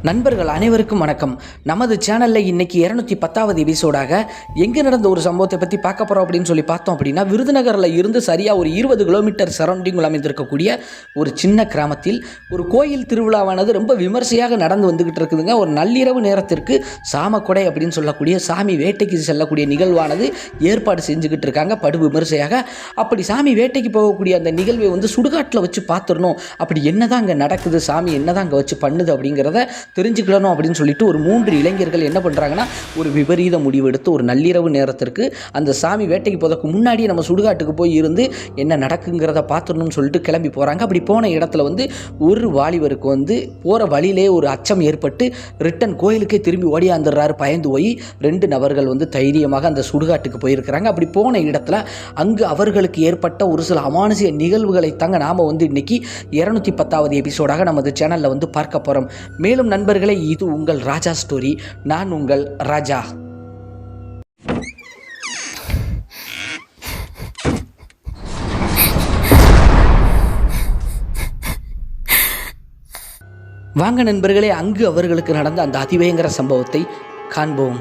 நண்பர்கள் அனைவருக்கும் வணக்கம். நமது சேனலில் இன்னைக்கு 210வது எபிசோடாக எங்கே நடந்த ஒரு சம்பவத்தை பற்றி பார்க்க போகிறோம் அப்படின்னு சொல்லி பார்த்தோம் அப்படின்னா, விருதுநகரில் இருந்து சரியாக ஒரு 20 கிலோமீட்டர் சரௌண்டிங்கில் அமைந்திருக்கக்கூடிய ஒரு சின்ன கிராமத்தில் ஒரு கோயில் திருவிழாவானது ரொம்ப விமர்சையாக நடந்து வந்துக்கிட்டு இருக்குதுங்க. ஒரு நள்ளிரவு நேரத்திற்கு சாமக்கொடை அப்படின்னு சொல்லக்கூடிய சாமி வேட்டைக்கு செல்லக்கூடிய நிகழ்வானது ஏற்பாடு செஞ்சுக்கிட்டு இருக்காங்க படு விமர்சையாக. அப்படி சாமி வேட்டைக்கு போகக்கூடிய அந்த நிகழ்வை சுடுகாட்டில் வச்சு பார்த்துடணும், அப்படி என்னதான் அங்கே நடக்குது, சாமி என்னதான் அங்கே வச்சு பண்ணுது அப்படிங்கிறத தெரிஞ்சுக்கணும் அப்படின்னு சொல்லிட்டு ஒரு 3 இளைஞர்கள் என்ன பண்ணுறாங்கன்னா, ஒரு விபரீத முடிவெடுத்து ஒரு நள்ளிரவு நேரத்திற்கு அந்த சாமி வேட்டைக்கு போகிறதுக்கு முன்னாடியே நம்ம சுடுகாட்டுக்கு போய் இருந்து என்ன நடக்குங்கிறத பார்த்துடணும்னு சொல்லிட்டு கிளம்பி போகிறாங்க. அப்படி போன இடத்துல ஒரு வாலிபருக்கு போகிற வழியிலே ஒரு அச்சம் ஏற்பட்டு ரிட்டன் கோயிலுக்கே திரும்பி ஓடியாந்துடுறாரு. பயந்து போய் 2 நபர்கள் தைரியமாக அந்த சுடுகாட்டுக்கு போயிருக்கிறாங்க. அப்படி போன இடத்துல அங்கு அவர்களுக்கு ஏற்பட்ட ஒரு சில அமானுஷிய நிகழ்வுகளை தாங்க நாம் இன்னைக்கு 210வது எபிசோடாக நமது சேனலில் பார்க்க போகிறோம். மேலும் நண்பர்களே, இது உங்கள் ராஜா ஸ்டோரி. நான் உங்கள் ராஜா. வாங்க நண்பர்களே, அங்கு அவர்களுக்கு நடந்த அந்த அதிபயங்கர சம்பவத்தை காண்போம்.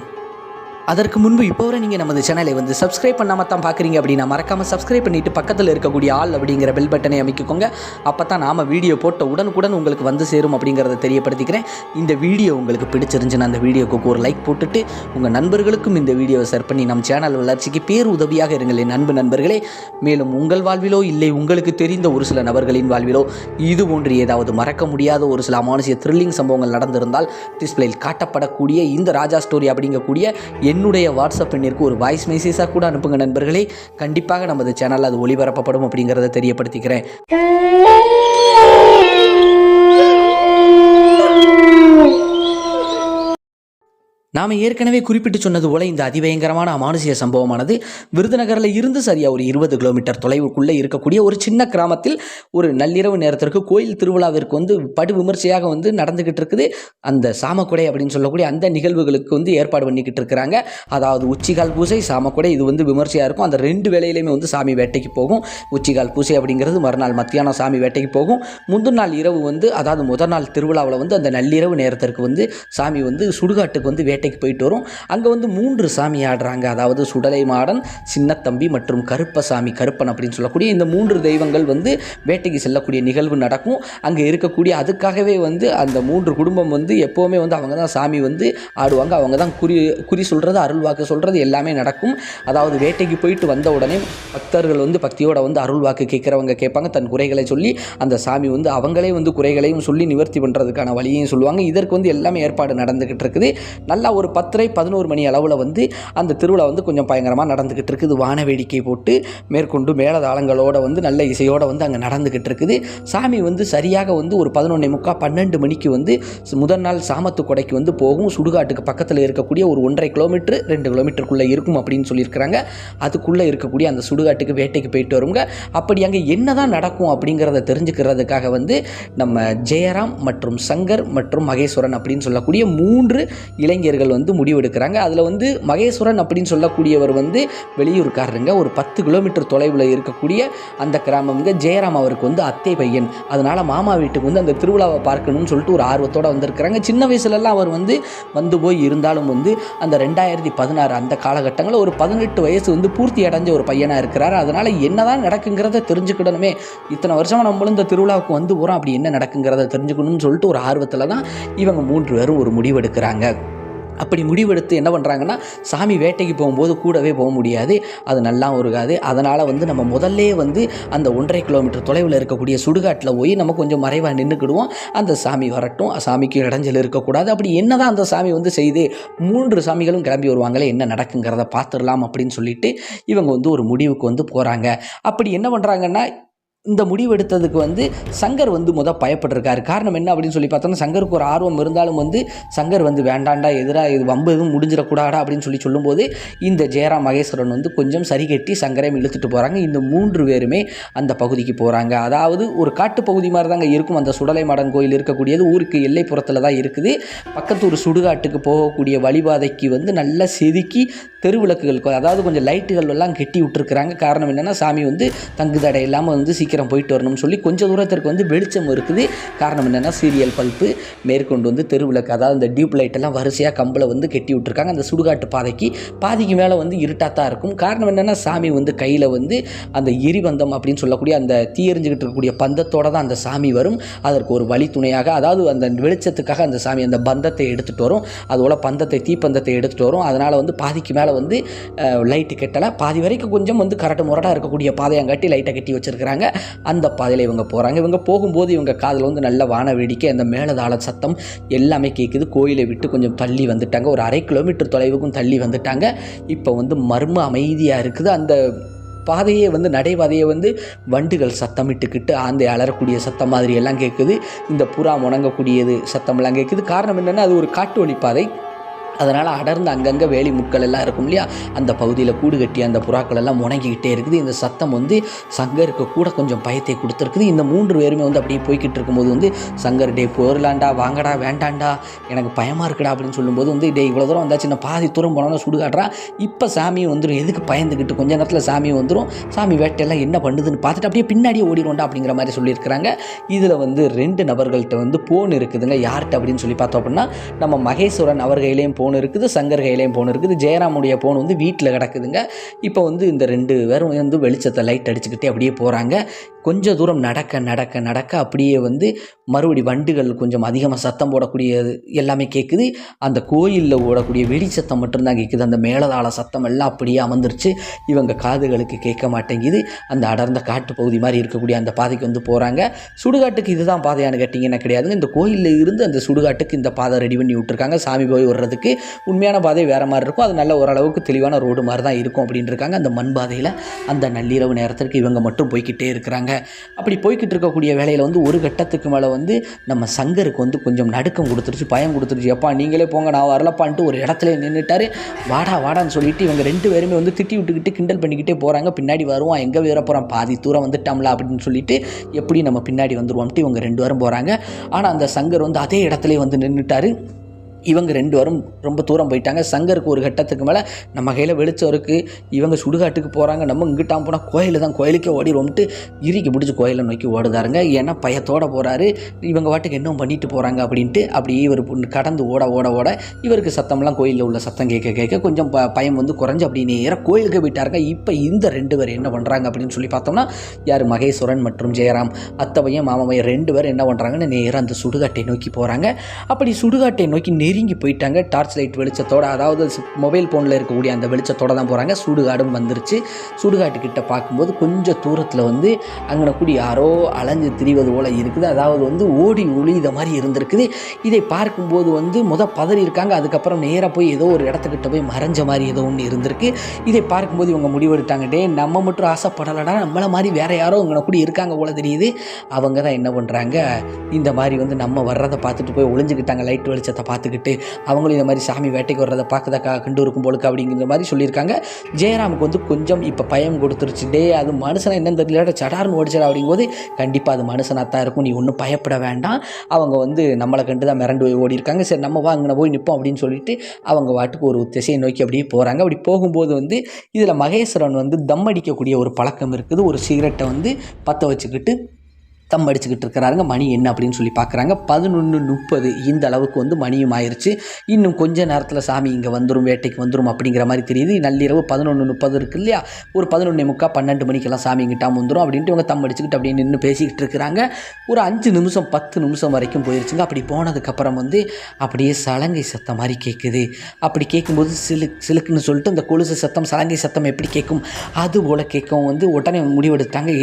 அதற்கு முன்பு இப்போ வரை நீங்கள் நமது சேனலை சப்ஸ்கிரைப் பண்ணாமல் தான் பார்க்குறீங்க அப்படின்னா மறக்காமல் சப்ஸ்கிரைப் பண்ணிவிட்டு பக்கத்தில் இருக்கக்கூடிய ஆல் அப்படிங்கிற பெல் பட்டனை அமைக்கிக்கோங்க. அப்போ தான் நாம் வீடியோ போட்ட உடனுக்குடன் உங்களுக்கு சேரும் அப்படிங்கிறத தெரியப்படுத்திக்கிறேன். இந்த வீடியோ உங்களுக்கு பிடிச்சிருந்துச்சுன்னா அந்த வீடியோக்கு ஒரு லைக் போட்டுட்டு உங்கள் நண்பர்களுக்கும் இந்த வீடியோவை ஷேர் பண்ணி நம் சேனல் வளர்ச்சிக்கு பேர் உதவியாக இருங்கள் என் அன்பு நண்பர்களே. மேலும் உங்கள் வாழ்விலோ இல்லை உங்களுக்கு தெரிந்த ஒரு சில நபர்களின் வாழ்விலோ இது போன்று ஏதாவது மறக்க முடியாத ஒரு சில அமானுஷிய த்ரில்லிங் சம்பவங்கள் நடந்திருந்தால் டிஸ்பிளேயில் காட்டப்படக்கூடிய இந்த ராஜா ஸ்டோரி அப்படிங்கக்கூடிய என்னுடைய வாட்ஸ்அப் எண்ணிற்கு ஒரு வாய்ஸ் மெசேஜாக கூட அனுப்புங்க நண்பர்களே. கண்டிப்பாக நமது சேனலில் அது ஒளிபரப்பப்படும் அப்படிங்கிறத தெரியப்படுத்திக்கிறேன். நாம் ஏற்கனவே குறிப்பிட்டு சொன்னது போல இந்த அதிபயங்கரமான அமானுஷிய சம்பவமானது விருதுநகரில் இருந்து சரியாக ஒரு 20 கிலோமீட்டர் தொலைவுக்குள்ளே இருக்கக்கூடிய ஒரு சின்ன கிராமத்தில் ஒரு நள்ளிரவு நேரத்திற்கு கோயில் திருவிழாவிற்கு படு விமர்சையாக நடந்துக்கிட்டு இருக்குது. அந்த சாமக்கொடை அப்படின்னு சொல்லக்கூடிய அந்த நிகழ்வுகளுக்கு ஏற்பாடு பண்ணிக்கிட்டு இருக்கிறாங்க. அதாவது உச்சிகால் பூசை, சாமக்கொடை, இது விமர்சையாக இருக்கும். அந்த 2 வேளையிலையுமே சாமி வேட்டைக்கு போகும். உச்சிகால் பூசை அப்படிங்கிறது மறுநாள் மத்தியானம் சாமி வேட்டைக்கு போகும். முந்தின நாள் இரவு அதாவது முதல் நாள் திருவிழாவில் அந்த நள்ளிரவு நேரத்திற்கு சாமி சுடுகாட்டுக்கு வேட்டைக்கு போயிட்டு வரும். அங்கே 3 சாமி ஆடுறாங்க. அதாவது சுடலை மாடன், சின்னத்தம்பி மற்றும் கருப்பசாமி, கருப்பன் அப்படின்னு சொல்லக்கூடிய இந்த 3 தெய்வங்கள் வேட்டைக்கு செல்லக்கூடிய நிகழ்வு நடக்கும். அங்கே இருக்கக்கூடிய அதுக்காகவே அந்த 3 குடும்பம் எப்போவுமே அவங்க தான் சாமி ஆடுவாங்க. அவங்க தான் குறி சொல்கிறது, அருள்வாக்கு சொல்கிறது எல்லாமே நடக்கும். அதாவது வேட்டைக்கு போயிட்டு வந்த உடனே பக்தர்கள் பக்தியோட அருள் வாக்கு கேட்குறவங்க கேட்பாங்க. தன் குறைகளை சொல்லி அந்த சாமி அவங்களே குறைகளையும் சொல்லி நிவர்த்தி பண்ணுறதுக்கான வழியையும் சொல்லுவாங்க. இதற்கு எல்லாமே ஏற்பாடு நடந்துக்கிட்டு இருக்குது. நல்லா ஒரு 10:30-11 மணி அளவில் அந்த திருவிழா கொஞ்சம் பயங்கரமாக நடந்துக்கிட்டு இருக்குது. வான வேடிக்கை போட்டு மேற்கொண்டு மேளதாளங்களோட நல்ல இசையோடு அங்கே நடந்துக்கிட்டு இருக்குது. சாமி சரியாக ஒரு 11:45-12 மணிக்கு முதல் நாள் சாமத்து கொடைக்கு போகும். சுடுகாட்டுக்கு பக்கத்தில் இருக்கக்கூடிய ஒரு 1.5 கிலோமீட்டர் 2 கிலோமீட்டருக்குள்ளே இருக்கும் அப்படின்னு சொல்லியிருக்கிறாங்க. அதுக்குள்ளே இருக்கக்கூடிய அந்த சுடுகாட்டுக்கு வேட்டைக்கு போயிட்டு வருங்க. அப்படி அங்கே என்ன தான் நடக்கும் அப்படிங்கிறத தெரிஞ்சுக்கிறதுக்காக நம்ம ஜெயராம் மற்றும் சங்கர் மற்றும் மகேஸ்வரன் அப்படின்னு சொல்லக்கூடிய 3 இளைஞர்கள் முடிவெடுக்கிறாங்க. அதில் மகேஸ்வரன் அப்படின்னு சொல்லக்கூடியவர் வெளியூர்காரருங்க. ஒரு 10 கிலோமீட்டர் தொலைவில் இருக்கக்கூடிய அந்த கிராமம். ஜெயராம் அவருக்கு அத்தை பையன். அதனால் மாமா வீட்டுக்கு அந்த திருவிழாவை பார்க்கணும்னு சொல்லிட்டு ஒரு ஆர்வத்தோடு வந்திருக்கிறாங்க. சின்ன வயசுலலாம் அவர் வந்து போய் இருந்தாலும் அந்த 2016 அந்த காலகட்டங்களில் ஒரு 18 வயசு பூர்த்தி அடைஞ்ச ஒரு பையனாக இருக்கிறார். அதனால் என்னதான் நடக்குங்கிறத தெரிஞ்சுக்கிடணுமே, இத்தனை வருஷமாக நம்மளும் இந்த திருவிழாவுக்கு போகிறோம், அப்படி என்ன நடக்குங்கிறத தெரிஞ்சுக்கணும்னு சொல்லிட்டு ஒரு ஆர்வத்தில் தான் இவங்க 3 பேரும் ஒரு முடிவெடுக்கிறாங்க. அப்படி முடிவெடுத்து என்ன பண்ணுறாங்கன்னா, சாமி வேட்டைக்கு போகும்போது கூடவே போக முடியாது, அது நல்லா இருக்காது. அதனால் நம்ம முதல்லே அந்த 1.5 கிலோமீட்டர் தொலைவில் இருக்கக்கூடிய சுடுகாட்டில் போய் நம்ம கொஞ்சம் மறைவாக நின்றுக்கிடுவோம். அந்த சாமி வரட்டும், சாமிக்கு இடைஞ்சல் இருக்கக்கூடாது. அப்படி என்ன தான் அந்த சாமி செய்து 3 சாமிகளும் கிளம்பி வருவாங்களே, என்ன நடக்குங்கிறத பார்த்துடலாம் அப்படின்னு சொல்லிட்டு இவங்க ஒரு முடிவுக்கு போகிறாங்க. அப்படி என்ன பண்ணுறாங்கன்னா, இந்த முடிவெடுத்ததுக்கு சங்கர் பயப்பட்டிருக்காரு. காரணம் என்ன அப்படின்னு சொல்லி பார்த்தோன்னா, சங்கருக்கு ஒரு ஆர்வம் இருந்தாலும் சங்கர் வேண்டாண்டா, எதிராக இது வம்பு எதுவும் முடிஞ்சிடக்கூடாடா அப்படின்னு சொல்லும்போது இந்த ஜெயராம் மகேஸ்வரன் கொஞ்சம் சரி கட்டி சங்கரையும் இழுத்துட்டு போகிறாங்க. இந்த 3 பேருமே அந்த பகுதிக்கு போகிறாங்க. அதாவது ஒரு காட்டு பகுதி மாதிரி தாங்க இருக்கும். அந்த சுடலை மாடன் கோயில் இருக்கக்கூடியது ஊருக்கு எல்லைப்புறத்தில் தான் இருக்குது. பக்கத்து ஒரு சுடுகாட்டுக்கு போகக்கூடிய வழிபாதைக்கு நல்லா செதுக்கி தெருவிளக்குகள், அதாவது கொஞ்சம் லைட்டுகள் எல்லாம் கெட்டி விட்டுருக்குறாங்க. காரணம் என்னென்னா, சாமி தங்கு தடை இல்லாமல் சீக்கிரம் போயிட்டு வரணும்னு சொல்லி கொஞ்சம் தூரத்திற்கு வந்து வெளிச்சம் இருக்குது. காரணம் என்னென்னா சீரியல் பல்ப்பு மேற்கொண்டு வந்து தெருவிளக்கு, அதாவது இந்த டியூப் லைட் எல்லாம் வரிசையாக கம்பில் வந்து கட்டி விட்டுருக்காங்க. அந்த சுடுகாட்டு பாதிக்கு மேலே வந்து இருட்டாக தான் இருக்கும். காரணம் என்னென்னா சாமி வந்து கையில் வந்து அந்த எரிபந்தம் அப்படின்னு சொல்லக்கூடிய அந்த தீயறிஞ்சிக்கிட்டு இருக்கக்கூடிய பந்தத்தோடு தான் அந்த சாமி வரும். அதற்கு ஒரு வழி துணையாக, அதாவது அந்த வெளிச்சத்துக்காக அந்த சாமி அந்த பந்தத்தை எடுத்துகிட்டு வரும். அதோட தீப்பந்தத்தை எடுத்துகிட்டு வரும். அதனால் வந்து பாதிக்கு மேலே வந்து லைட்டு கட்டலை. பாதி வரைக்கும் கொஞ்சம் வந்து கரெக்டு முரடாக இருக்கக்கூடிய பாதையாங்காட்டி லைட்டை கட்டி வச்சுருக்கிறாங்க. அந்த பாதையில் இவங்க போகிறாங்க. இவங்க போகும்போது இவங்க காதில் வந்து நல்ல வான வேடிக்கை, அந்த மேளதாள சத்தம் எல்லாமே கேட்குது. கோயிலை விட்டு கொஞ்சம் தள்ளி வந்துட்டாங்க. ஒரு 1/2 கிலோமீட்டர் தொலைவுக்கும் தள்ளி வந்துட்டாங்க. இப்போ வந்து மர்ம அமைதியாக இருக்குது. அந்த பாதையே வந்து நடைபாதையை வந்து வண்டுகள் சத்தமிட்டுக்கிட்டு ஆந்தை அலறக்கூடிய சத்தம் மாதிரி எல்லாம் கேட்குது. இந்த புறா முணங்கக்கூடியது சத்தமெல்லாம் கேட்குது. காரணம் என்னென்னா அது ஒரு காட்டு வழி பாதை. அதனால் அடர்ந்து அங்கங்கே வேலி முட்கள் எல்லாம் இருக்கும் இல்லையா, அந்த பகுதியில் கூடு கட்டி அந்த புறாக்கள் எல்லாம் முணங்கிக்கிட்டே இருக்குது. இந்த சத்தம் வந்து சங்கருக்கு கூட கொஞ்சம் பயத்தை கொடுத்துருக்குது. இந்த 3 பேருமே வந்து அப்படியே போய்கிட்டு இருக்கும்போது வந்து சங்கர் டே போர்லாண்டா, வாங்கடா, வேண்டாண்டா, எனக்கு பயமாக இருக்குடா அப்படின்னு சொல்லும்போது வந்து டே இவ்வளோ தூரம் வந்தாச்சு, நான் பாதி தூரம் போனோன்னா சுடுகாடுறா, இப்போ சாமியும் வந்துடும், எதுக்கு பயந்துக்கிட்டு, கொஞ்ச நேரத்தில் சாமியும் வந்துடும், சாமி வேட்டையெல்லாம் என்ன பண்ணுதுன்னு பார்த்துட்டு அப்படியே பின்னாடியே ஓடிடுவோண்டா அப்படிங்கிற மாதிரி சொல்லியிருக்கிறாங்க. இதில் வந்து 2 நபர்கள்ட்ட வந்து ஃபோன் இருக்குதுங்க. யார்கிட்ட அப்படின்னு சொல்லி பார்த்தோம் அப்படின்னா நம்ம மகேஸ்வரன் அவர் கையிலையும் ஃபோன் இருக்குது, சங்கர் கையிலையும் ஃபோன் இருக்குது. ஜெயராமுடைய ஃபோன் வந்து வீட்டில் கிடக்குதுங்க. இப்போ வந்து இந்த 2 பேரும் வந்து வெளிச்சத்தை லைட் அடிச்சுக்கிட்டே அப்படியே போகிறாங்க. கொஞ்சம் தூரம் நடக்க அப்படியே வந்து மறுபடி வண்டுகள் கொஞ்சம் அதிகமாக சத்தம் போடக்கூடியது எல்லாமே கேட்குது. அந்த கோயிலில் ஓடக்கூடிய வெடி சத்தம் மட்டும்தான் கேட்குது. அந்த மேளதாள சத்தம் எல்லாம் அப்படியே அமர்ந்துருச்சு. இவங்க காதுகளுக்கு கேட்க மாட்டேங்குது. அந்த அடர்ந்த காட்டு பகுதி மாதிரி இருக்கக்கூடிய அந்த பாதைக்கு வந்து போகிறாங்க. சுடுகாட்டுக்கு இதுதான் பாதையானு கேட்டிங்கன்னா கிடையாதுங்க. இந்த கோயிலில் இருந்து அந்த சுடுகாட்டுக்கு இந்த பாதை ரெடி பண்ணி விட்டுருக்காங்க. சாமி போய் வர்றதுக்கு உண்மையான பாதை வேறு மாதிரி இருக்கும். அது நல்ல ஓரளவுக்கு தெளிவான ரோடு மாதிரி தான் இருக்கும் அப்படின்னு இருக்காங்க. அந்த மண் பாதையில் அந்த நள்ளிரவு நேரத்திற்கு இவங்க மட்டும் போய்கிட்டே இருக்கிறாங்க. அப்படி போய்கிட்டு இருக்கக்கூடிய வேலையில் வந்து ஒரு கட்டத்துக்கு மேலே வந்து நம்ம சங்கருக்கு வந்து கொஞ்சம் நடுக்கம் கொடுத்துருச்சு, பயம் கொடுத்துருச்சு. எப்பா நீங்களே போங்க, நான் வரலப்பான்ட்டு ஒரு இடத்துல நின்றுட்டாரு. வாடான்னு சொல்லிட்டு இவங்க 2 பேருமே வந்து திட்டி விட்டுக்கிட்டு கிண்டல் பண்ணிக்கிட்டே போகிறாங்க. பின்னாடி வருவான், எங்கே வேற போகிறான், பாதி தூரம் வந்துட்டாம்ல அப்படின்னு சொல்லிட்டு எப்படி நம்ம பின்னாடி வந்துடுவோம்ட்டு இவங்க 2 பேரும் போகிறாங்க. ஆனால் அந்த சங்கர் வந்து அதே இடத்துல வந்து நின்றுட்டாரு. இவங்க 2 பேரும் ரொம்ப தூரம் போயிட்டாங்க. சங்கருக்கு ஒரு கட்டத்துக்கு மேலே நம்ம கையில் வெளிச்சம் இருக்குது, இவங்க சுடுகாட்டுக்கு போகிறாங்க, நம்ம இங்கிட்டாம் போனால் கோயிலுக்கே ஓடிடுவோம்ட்டு இறுக்கி பிடிச்சி கோயிலை நோக்கி ஓடுதாருங்க. ஏன்னா பயத்தோடு போகிறாரு. இவங்க வாட்டுக்கு என்ன பண்ணிட்டு போகிறாங்க அப்படின்ட்டு அப்படியே இவர் கடந்து ஓட இவருக்கு சத்தம்லாம் கோயிலில் உள்ள சத்தம் கேட்க கொஞ்சம் பயம் வந்து குறைஞ்சி அப்படி நேராக கோயிலுக்கு போயிட்டாருங்க. இப்போ இந்த 2 பேர் என்ன பண்ணுறாங்க அப்படின்னு சொல்லி பார்த்தோம்னா, யார் மகேஸ்வரன் மற்றும் ஜெயராம், அத்தவையும் மாமாவையும் 2 பேர் என்ன பண்ணுறாங்கன்னு நேராக அந்த சுடுகாட்டை நோக்கி போகிறாங்க. அப்படி சுடுகாட்டை நோக்கி நெருங்கி போயிட்டாங்க. டார்ச் லைட் வெளிச்சத்தோட, அதாவது மொபைல் ஃபோனில் இருக்கக்கூடிய அந்த வெளிச்சத்தோடு தான் போகிறாங்க. சுடுகாடும் வந்துருச்சு. சுடுகாட்டுக்கிட்ட பார்க்கும்போது கொஞ்சம் தூரத்தில் வந்து அங்கே கூடி யாரோ அலைஞ்சு திரிவது போல் இருக்குது. அதாவது வந்து ஓடி ஒளித மாதிரி இருந்திருக்குது. இதை பார்க்கும்போது வந்து பதறி இருக்காங்க. அதுக்கப்புறம் நேராக போய் ஏதோ ஒரு இடத்துக்கிட்ட போய் மறைஞ்ச மாதிரி ஏதோ ஒன்று இருந்திருக்கு. இதை பார்க்கும்போது இவங்க முடிவெடுத்தாங்க, டே நம்ம மட்டும் ஆசைப்படலடா, நம்மளை மாதிரி வேறு யாரோ இங்கே கூடி இருக்காங்க போல தெரியுது. அவங்க தான் என்ன பண்ணுறாங்க, இந்த மாதிரி வந்து நம்ம வர்றதை பார்த்துட்டு போய் ஒளிஞ்சுக்கிட்டாங்க. லைட் வெளிச்சத்தை பார்த்துக்கிட்டு அவங்களும் இந்த மாதிரி சாமி வேட்டைக்கு வர்றதை பார்க்கதா கண்டு இருக்கும் போலுக்கு அப்படிங்கிற மாதிரி சொல்லியிருக்காங்க. ஜெயராமுக்கு வந்து கொஞ்சம் இப்போ பயம் கொடுத்துருச்சு. டே அது மனுஷனா என்னன்னு தெரியல, சடார்னு ஓடிச்சா அப்படிங்கும்போது கண்டிப்பாக அது மனுஷனாக தான் இருக்கும், நீ ஒன்றும் பயப்பட வேண்டாம், அவங்க வந்து நம்மளை கண்டு தான் மிரண்டு ஓடி இருக்காங்க, சரி நம்ம வா அங்கே போய் நிற்போம் அப்படின்னு சொல்லிட்டு அவங்க வாட்டுக்கு ஒரு திசையை நோக்கி அப்படியே போகிறாங்க. அப்படி போகும்போது வந்து இதில் மகேஸ்வரன் வந்து தம் அடிக்கக்கூடிய ஒரு பழக்கம் இருக்குது. ஒரு சிகரெட்டை வந்து பற்ற வச்சுக்கிட்டு தம் அடிச்சுக்கிட்டு இருக்கிறாருங்க. மணி என்ன அப்படின்னு சொல்லி பார்க்குறாங்க. 11:30 இந்த அளவுக்கு வந்து மணியும் ஆயிடுச்சு. இன்னும் கொஞ்ச நேரத்தில் சாமி இங்கே வந்துடும், வேட்டைக்கு வந்துடும் அப்படிங்கிற மாதிரி தெரியுது. நள்ளிரவு 11:30 இருக்கு இல்லையா, ஒரு 11:45 12 மணிக்கெல்லாம் சாமி இங்கிட்டாமல் வந்துடும் அப்படின்ட்டு இவங்க தம் அடிச்சுக்கிட்டு அப்படியே நின்று பேசிக்கிட்டு இருக்கிறாங்க. ஒரு 5 நிமிஷம் 10 நிமிஷம் வரைக்கும் போயிடுச்சுங்க. அப்படி போனதுக்கப்புறம் வந்து அப்படியே சலங்கை சத்தம் மாதிரி கேட்குது. அப்படி கேட்கும்போது சிலுக்குன்னு சொல்லிட்டு அந்த கொலுசு சத்தம், சலங்கை சத்தம் எப்படி கேட்கும் அது போல் கேட்கும். வந்து உடனே முடிவெடுத்தாங்க,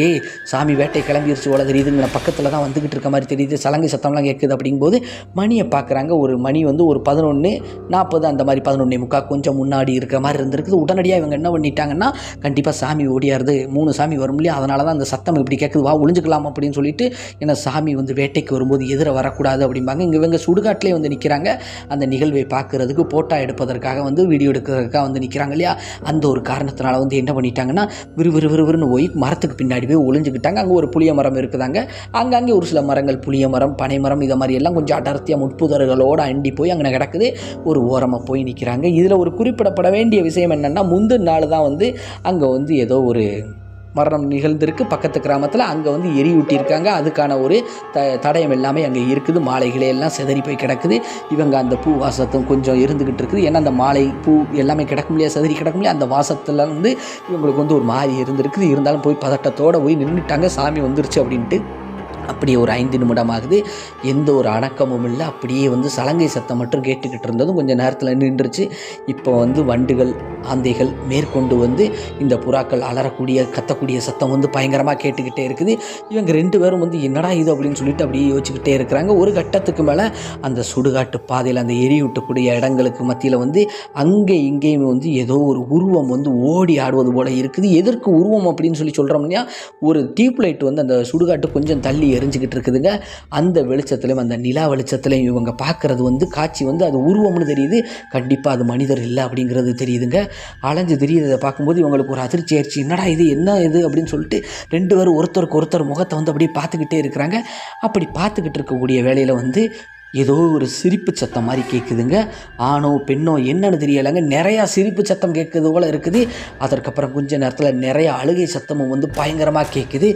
சாமி வேட்டை கிளம்பிடுச்சு போல தெரியுது, பக்கத்தில் தான் வந்துக்கிட்டு இருக்க மாதிரி தெரியுது, சலங்கை சத்தம்லாம் கேட்குது அப்படிங்கும்போது மணியை பார்க்குறாங்க. ஒரு மணி வந்து ஒரு 11:40 அந்த மாதிரி 11:45 கொஞ்சம் முன்னாடி இருக்கிற மாதிரி இருந்திருக்குது. உடனடியாக இவங்க என்ன பண்ணிட்டாங்கன்னா, கண்டிப்பாக சாமி ஓடியாருது, 3 சாமி வரும் இல்லையா, அதனால தான் அந்த சத்தம் இப்படி கேட்குது, வா ஒளிஞ்சுக்கலாம் அப்படின்னு சொல்லிட்டு, ஏன்னா சாமி வந்து வேட்டைக்கு வரும்போது எதிர வரக்கூடாது அப்படிம்பாங்க. இவங்க சுடுகாட்டிலே வந்து நிற்கிறாங்க. அந்த நிகழ்வை பார்க்குறதுக்கு போட்டோ எடுப்பதற்காக வந்து வீடியோ எடுக்கிறதுக்காக வந்து நிற்கிறாங்க இல்லையா, அந்த ஒரு காரணத்தினால வந்து என்ன பண்ணிட்டாங்கன்னா விறுவிறுன்னு போய் மரத்துக்கு பின்னாடி போய் ஒளிஞ்சுக்கிட்டாங்க. அங்கே ஒரு புளிய மரம் இருக்குதாங்க. அங்கங்கே ஒரு சில மரங்கள், புளிய மரம், பனை மரம், இதை மாதிரி எல்லாம் கொஞ்சம் அடர்த்தியாக முட்புதர்களோடு அண்டி போய் அங்கே கிடக்குது. ஒரு ஓரமாக போய் நிற்கிறாங்க. இதில் ஒரு குறிப்பிடப்பட வேண்டிய விஷயம் என்னென்னா, முந்தின நாள் தான் வந்து அங்கே வந்து ஏதோ ஒரு மரணம் நிகழ்ந்திருக்கு பக்கத்து கிராமத்தில். அங்கே வந்து எரியூட்டியிருக்காங்க. அதுக்கான ஒரு தடயம் எல்லாமே அங்கே இருக்குது. மாலைகளே எல்லாம் சிதறி போய் கிடக்குது. இவங்க அந்த பூ வாசத்தும் கொஞ்சம் இருந்துக்கிட்டு இருக்குது. ஏன்னா அந்த மாலை பூ எல்லாமே கிடக்கும் இல்லையா, சிதறி கிடக்கும் இல்லையா, அந்த வாசத்தில் வந்து இவங்களுக்கு வந்து ஒரு மாதிரி இருந்திருக்குது. இருந்தாலும் போய் பதட்டத்தோடு போய் நின்றுட்டாங்க, சாமி வந்துருச்சு அப்படின்ட்டு. அப்படியே ஒரு 5 நிமிடம் ஆகுது. எந்த ஒரு அடக்கமும் இல்லை. அப்படியே வந்து சலங்கை சத்தம் மட்டும் கேட்டுக்கிட்டு இருந்ததும் கொஞ்சம் நேரத்தில் நின்றுச்சு. இப்போ வந்து வண்டுகள், ஆந்தைகள் மேற்கொண்டு வந்து இந்த புறாக்கள் அலறக்கூடிய கத்தக்கூடிய சத்தம் வந்து பயங்கரமாக கேட்டுக்கிட்டே இருக்குது. இவங்க 2 பேரும் வந்து என்னடா இது அப்படின்னு சொல்லிட்டு அப்படியே யோசிச்சுக்கிட்டே இருக்கிறாங்க. ஒரு கட்டத்துக்கு மேலே அந்த சுடுகாட்டு பாதையில் அந்த எரியூட்டக்கூடிய இடங்களுக்கு மத்தியில் வந்து அங்கே இங்கேயும் வந்து ஏதோ ஒரு உருவம் வந்து ஓடி ஆடுவது போல் இருக்குது. எதற்கு உருவம் அப்படின்னு சொல்லி சொல்கிறோம்னா, ஒரு டியூப் லைட் வந்து அந்த சுடுகாட்டு கொஞ்சம் தள்ளி எரிஞ்சுக்கிட்டு இருக்குதுங்க. அந்த வெளிச்சத்துலையும் அந்த நிலா வெளிச்சத்துலையும் இவங்க பார்க்குறது வந்து காட்சி வந்து அது உருவம்னு தெரியுது. கண்டிப்பாக அது மனிதர் இல்லை அப்படிங்கிறது தெரியுதுங்க. அலைஞ்சு தெரியுறதை பார்க்கும்போது இவங்களுக்கு ஒரு அதிர்ச்சி ஆயிடுச்சு. என்னடா இது, என்ன இது அப்படின்னு சொல்லிட்டு 2 பேரும் ஒருத்தருக்கு ஒருத்தர் முகத்தை வந்து அப்படியே பார்த்துக்கிட்டே இருக்கிறாங்க. அப்படி பார்த்துக்கிட்டு இருக்கக்கூடிய வேளையில் வந்து ஏதோ ஒரு சிரிப்பு சத்தம் மாதிரி கேட்குதுங்க. ஆணோ பெண்ணோ என்னன்னு தெரியலைங்க. நிறையா சிரிப்பு சத்தம் கேட்குறது போல் இருக்குது. அதற்கப்புறம் கொஞ்ச நேரத்தில் நிறைய அழுகை சத்தமும் வந்து பயங்கரமாக கேட்குது.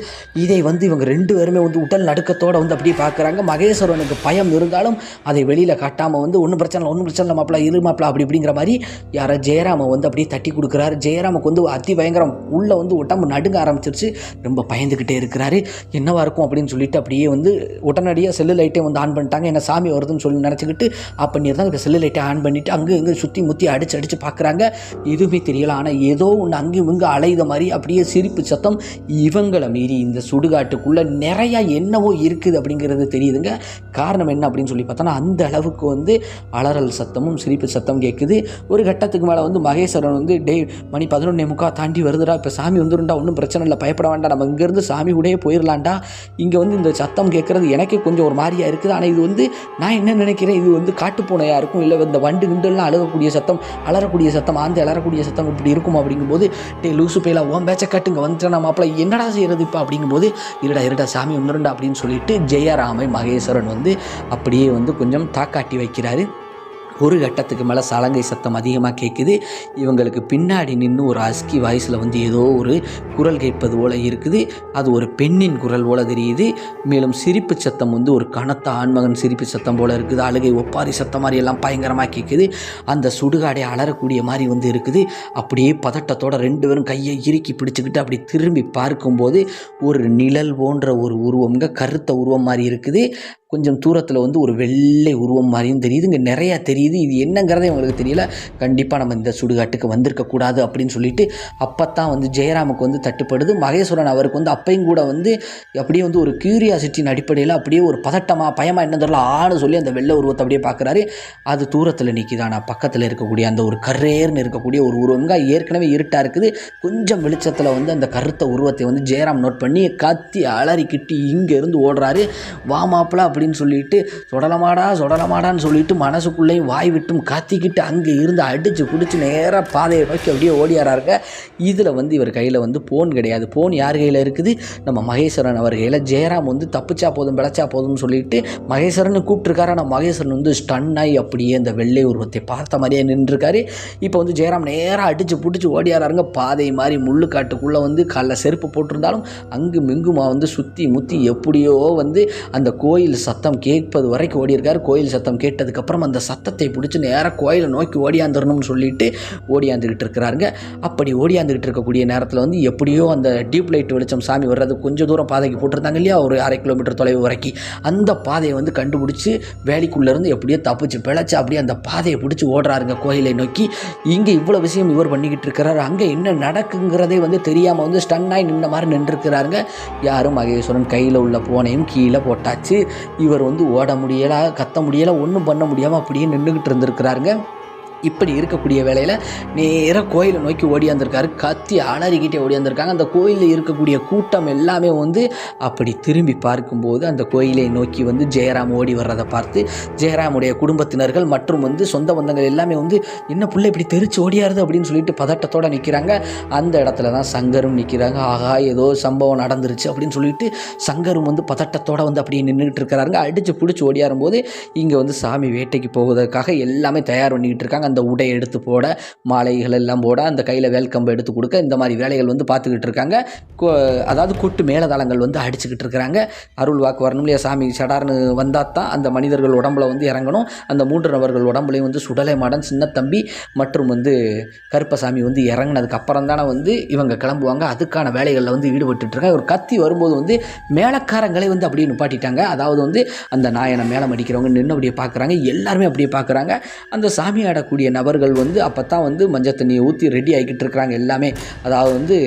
இதை வந்து இவங்க 2 பேருமே வந்து உடல் நடுக்கத்தோடு வந்து அப்படியே பார்க்குறாங்க. மகேஸ்வரனுக்கு பயம் இருந்தாலும் அதை வெளியில் காட்டாமல் வந்து ஒன்றும் பிரச்சனை இல்லை மாப்பிளா, இரு மாப்பிளா அப்படி இப்படிங்கிற மாதிரி யாரோ ஜெயராமை வந்து அப்படியே தட்டி கொடுக்குறாரு. ஜெயராமுக்கு வந்து அதி பயங்கரம் உள்ள வந்து உடம்பு நடுங்க ஆரம்பிச்சிருச்சு. ரொம்ப பயந்துக்கிட்டே இருக்கிறாரு. என்னவா இருக்கும் அப்படின்னு சொல்லிட்டு அப்படியே வந்து உடனடியாக செல்லு லைட்டே வந்து ஆன் பண்ணிட்டாங்க. என்ன சாமி வருதுன்னு சொல்லி நினச்சிக்கிட்டு அப்படி தான் செல்லு லைட்டை ஆன் பண்ணிவிட்டு அங்கே இங்கே சுற்றி முற்றி அடித்து பார்க்குறாங்க. எதுவுமே தெரியலை. ஆனால் ஏதோ ஒன்று அங்கேயும் இங்கே அலைத மாதிரி அப்படியே சிரிப்பு சத்தம். இவங்களை மீறி இந்த சுடுகாட்டுக்குள்ளே நிறையா என்னவோ இருக்குது அப்படிங்கிறது தெரியுதுங்க. காரணம் என்ன அப்படின்னு சொல்லி பார்த்தோன்னா, அந்த அளவுக்கு வந்து அலறல் சத்தமும் சிரிப்பு சத்தம் கேட்குது. ஒரு கட்டத்துக்கு மேலே வந்து மகேஸ்வரன் வந்து மணி 11:45 தாண்டி வருதுடா, இப்போ சாமி வந்துருண்டா, ஒன்றும் பிரச்சனை இல்லை, பயப்பட வேண்டாம், நம்ம இங்கேருந்து சாமி கூடயே போயிடலாண்டா. இங்கே வந்து இந்த சத்தம் கேட்குறது எனக்கே கொஞ்சம் ஒரு மாதிரியாக இருக்குது. ஆனால் இது வந்து நான் என்ன நினைக்கிறேன், இது வந்து காட்டுப்பூனையாக இருக்கும், இல்லை இந்த வண்டு கிண்டெல்லாம் அழகக்கூடிய சத்தம், அலறக்கூடிய சத்தம், ஆந்தை அலறக்கூடிய சத்தம் இப்படி இருக்கும் அப்படிங்கும்போது, லூசு பேலா உன் பேச்சை காட்டுங்க வந்துட்டேன் நான் மாப்பிள, என்னடா செய்கிறது இப்போ அப்படிங்கும்போது, இருடா சாமி வந்துருண்டா அப்படின்னு சொல்லிட்டு ஜெயராமை மகேஸ்வரன் வந்து அப்படியே வந்து கொஞ்சம் தாக்காட்டி வைக்கிறாரு. ஒரு கட்டத்துக்கு மேலே சலங்கை சத்தம் அதிகமாக கேட்குது. இவங்களுக்கு பின்னாடி நின்று ஒரு அஸ்கி வாய்ஸில் வந்து ஏதோ ஒரு குரல் கேட்பது போல் இருக்குது. அது ஒரு பெண்ணின் குரல் போல் தெரியுது. மேலும் சிரிப்பு சத்தம் வந்து ஒரு கனத்த ஆண்மகன் சிரிப்பு சத்தம் போல் இருக்குது. அழுகை ஒப்பாரி சத்தம் மாதிரி எல்லாம் பயங்கரமாக கேட்குது. அந்த சுடுகாடை அலறக்கூடிய மாதிரி வந்து இருக்குது. அப்படியே பதட்டத்தோட 2 பேரும் கையை இறுக்கி பிடிச்சிக்கிட்டு அப்படி திரும்பி பார்க்கும்போது ஒரு நிழல் போன்ற ஒரு உருவம்ங்க, கருத்த உருவம் மாதிரி இருக்குது. கொஞ்சம் தூரத்தில் வந்து ஒரு வெள்ளை உருவம் மாதிரியும் தெரியுது. இங்கே நிறையா தெரியுது. இது என்னங்கிறதே உங்களுக்கு தெரியல. கண்டிப்பாக நம்ம இந்த சுடுகாட்டுக்கு வந்திருக்கக்கூடாது அப்படின்னு சொல்லிட்டு அப்போத்தான் வந்து ஜெயராமுக்கு வந்து தட்டுப்படுது. மகேஸ்வரன் அவருக்கு வந்து அப்பையும் கூட வந்து அப்படியே வந்து ஒரு கியூரியாசிட்டியின் அடிப்படையில் அப்படியே ஒரு பயமாக என்ன தெரியல ஆன்னு சொல்லி அந்த வெள்ளை உருவத்தை அப்படியே பார்க்குறாரு. அது தூரத்தில் நிற்கிது. ஆனால் பக்கத்தில் இருக்கக்கூடிய அந்த ஒரு கரேர்னு இருக்கக்கூடிய ஒரு உருவங்க ஏற்கனவே இருட்டாக இருக்குது. கொஞ்சம் வெளிச்சத்தில் வந்து அந்த கருத்த உருவத்தை வந்து ஜெயராம் நோட் பண்ணி கத்தி அலறிக்கிட்டு இங்கேருந்து ஓடுறாரு. வா மாப்பிளா அப்படின்னு சொல்லிட்டு சொடலமாடான்னு சொல்லிட்டு மனசுக்குள்ளேயும் வாய் விட்டும் கத்திக்கிட்டு அங்கே இருந்து அடித்து பிடிச்சி நேராக பாதையை நோக்கி அப்படியே ஓடியாராருங்க. இதில் வந்து இவர் கையில் வந்து போன் கிடையாது. போன் யார் கையில் இருக்குது? நம்ம மகேஸ்வரன் அவர் கையில். ஜெயராம் வந்து தப்பிச்சா போதும் பிழைச்சா போதும்னு சொல்லிட்டு மகேஸ்வரன் கூப்பிட்டுருக்காரு. ஆனால் மகேஸ்வரன் வந்து ஸ்டன்னாகி அப்படியே அந்த வெள்ளை உருவத்தை பார்த்த மாதிரியே நின்றுருக்காரு. இப்போ வந்து ஜெயராம் நேராக அடித்து பிடிச்சி ஓடியாராருங்க. பாதை மாதிரி முள்ளு காட்டுக்குள்ளே வந்து காலைல செருப்பு போட்டிருந்தாலும் அங்கு மிங்குமா வந்து சுற்றி முற்றி எப்படியோ வந்து அந்த கோயில் சத்தம் கேட்பது வரைக்கும் ஓடியிருக்காரு. கோயில் சத்தம் கேட்டதுக்கப்புறம் அந்த சத்தத்தை பிடிச்சி நேராக கோயிலை நோக்கி ஓடியாந்துடணும்னு சொல்லிட்டு ஓடியாந்துக்கிட்டு இருக்கிறாருங்க. அப்படி ஓடியாந்துக்கிட்டு இருக்கக்கூடிய நேரத்தில் வந்து எப்படியோ அந்த டியூப் லைட் வெளிச்சம் சாமி வர்றது கொஞ்சம் தூரம் பாதைக்கு போட்டிருந்தாங்க இல்லையா, ஒரு 1/2 கிலோமீட்டர் தொலைவு வரைக்கும், அந்த பாதையை வந்து கண்டுபிடிச்சி வேலிக்குள்ளேருந்து எப்படியோ தப்பிச்சு பிழைச்சி அப்படியே அந்த பாதையை பிடிச்சி ஓடுறாருங்க கோயிலை நோக்கி. இங்கே இவ்வளோ விஷயம் இவர் பண்ணிக்கிட்டு இருக்கிறாரு. அங்கே என்ன நடக்குங்கிறதே வந்து தெரியாமல் வந்து ஸ்டன்னாகி நின்ன மாதிரி நின்றுருக்கிறாருங்க. யாரும் மகேஸ்வரன் கையில் உள்ள போனையும் கீழே போட்டாச்சு. இவர் வந்து ஓட முடியலை, கத்த முடியலை, ஒன்றும் பண்ண முடியாமல் அப்படியே நின்றுக்கிட்டு இருந்திருக்கிறாருங்க. இப்படி இருக்கக்கூடிய வேளையில் நேராக கோயிலை நோக்கி ஓடியாந்திருக்காரு. கத்தி அலறிக்கிட்டே ஓடியாந்திருக்காங்க. அந்த கோயிலில் இருக்கக்கூடிய கூட்டம் எல்லாமே வந்து அப்படி திரும்பி பார்க்கும்போது அந்த கோயிலை நோக்கி வந்து ஜெயராம் ஓடி வர்றதை பார்த்து ஜெயராமுடைய குடும்பத்தினர்கள் மற்றும் வந்து சொந்த பந்தங்கள் எல்லாமே வந்து என்ன பிள்ளை இப்படி தெரிச்சு ஓடியாருது அப்படின்னு சொல்லிட்டு பதட்டத்தோடு நிற்கிறாங்க. அந்த இடத்துல தான் சங்கரும் நிற்கிறாங்க. ஆகா ஏதோ சம்பவம் நடந்துருச்சு அப்படின்னு சொல்லிட்டு சங்கரும் வந்து பதட்டத்தோடு வந்து அப்படியே நின்றுக்கிட்டு இருக்கிறாருங்க. அடித்து பிடிச்சி ஓடியாரும்போது இங்கே வந்து சாமி வேட்டைக்கு போவதற்காக எல்லாமே தயார் பண்ணிக்கிட்டு இருக்காங்க. அந்த உடையை எடுத்து போட, மாலைகள் எல்லாம் போட, அந்த கையில் வேல்கம்பை எடுத்து கொடுக்க, இந்த மாதிரி வேலைகள் வந்து பார்த்துக்கிட்டு இருக்காங்க. அதாவது கொட்டு மேளதாளங்கள் வந்து அடிச்சுக்கிட்டு இருக்கிறாங்க. அருள் வாக்கு வரணும் இல்லையா, சாமி சடார்னு வந்தால் தான் அந்த மனிதர்கள் உடம்புல வந்து இறங்கணும். அந்த 3 நபர்கள் உடம்புலையும் வந்து சுடலை மாடன், சின்னத்தம்பி மற்றும் வந்து கருப்பசாமி வந்து இறங்கினதுக்கு அப்புறம் தானே வந்து இவங்க கிளம்புவாங்க. அதுக்கான வேலைகளில் வந்து ஈடுபட்டு இருக்காங்க. ஒரு கத்தி வரும்போது வந்து மேலக்காரங்களை வந்து அப்படியே நிப்பாட்டிட்டாங்க. அதாவது வந்து அந்த நாயனை மேளம் அடிக்கிறவங்க நின்று அப்படியே பார்க்குறாங்க. எல்லாருமே அப்படியே பார்க்குறாங்க. அந்த சாமி ஆடக்கூடிய நபர்கள் வந்து அப்போ தான் வந்து மஞ்சள் தண்ணியை ஊற்றி ரெடி ஆகிக்கிட்டு இருக்கிறாங்க எல்லாமே. அதாவது வந்து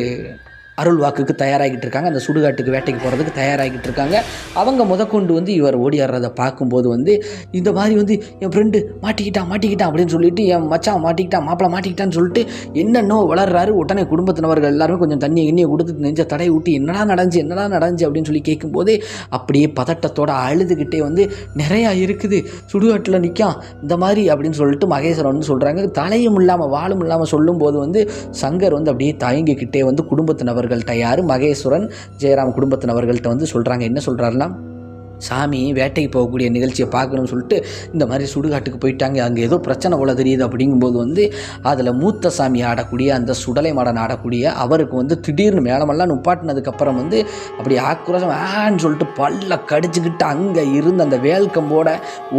அருள் வாக்குக்கு தயாராகிட்டு இருக்காங்க. அந்த சுடுகாட்டுக்கு வேட்டைக்கு போகிறதுக்கு தயாராகிட்டு இருக்காங்க. அவங்க முதற்கொண்டு வந்து இவர் ஓடியாடுறதை பார்க்கும்போது வந்து இந்த மாதிரி வந்து என் ஃப்ரெண்டு மாட்டிக்கிட்டான் அப்படின்னு சொல்லிட்டு, என் மச்சான் மாட்டிக்கிட்டான், மாப்பிள்ளை மாட்டிக்கிட்டான்னு சொல்லிட்டு என்னென்னோ வளர்றாரு. உடனே குடும்பத்தினவர்கள் எல்லாருமே கொஞ்சம் தண்ணியை கொடுத்து நெஞ்ச தடை ஊட்டி என்னடா நடந்துச்சு அப்படின்னு சொல்லி கேட்கும்போது அப்படியே பதட்டத்தோட அழுதுகிட்டே வந்து நிறையா இருக்குது, சுடுகாட்டில் நிற்கான் இந்த மாதிரி அப்படின்னு சொல்லிட்டு மகேஸ்வரன் வந்து சொல்கிறாங்க. தலையும் இல்லாமல் வாழும் இல்லாமல் சொல்லும்போது வந்து சங்கர் வந்து அப்படியே தயங்கிக்கிட்டே வந்து குடும்பத்தினவர் யாரு மகேஸ்வரன் ஜெயராம் குடும்பத்தினவர்கள்ட்ட வந்து சொல்றாங்க. என்ன சொல்றாருன்னா, சாமி வேட்டைக்கு போகக்கூடிய நிகழ்ச்சியை பார்க்கணும்னு சொல்லிட்டு இந்த மாதிரி சுடுகாட்டுக்கு போயிட்டாங்க. அங்கே ஏதோ பிரச்சனை போல தெரியுது. அப்படிங்கும்போது வந்து அதில் மூத்த சாமி ஆடக்கூடிய அந்த சுடலை மாடன் ஆடக்கூடிய அவருக்கு வந்து திடீர்னு மேலமெல்லாம் நுப்பாட்டினதுக்கப்புறம் வந்து அப்படி ஆக்ரோஷம் ஆன்னு சொல்லிட்டு பல்ல கடிச்சுக்கிட்டு அங்கே இருந்து அந்த வேல்கம்போட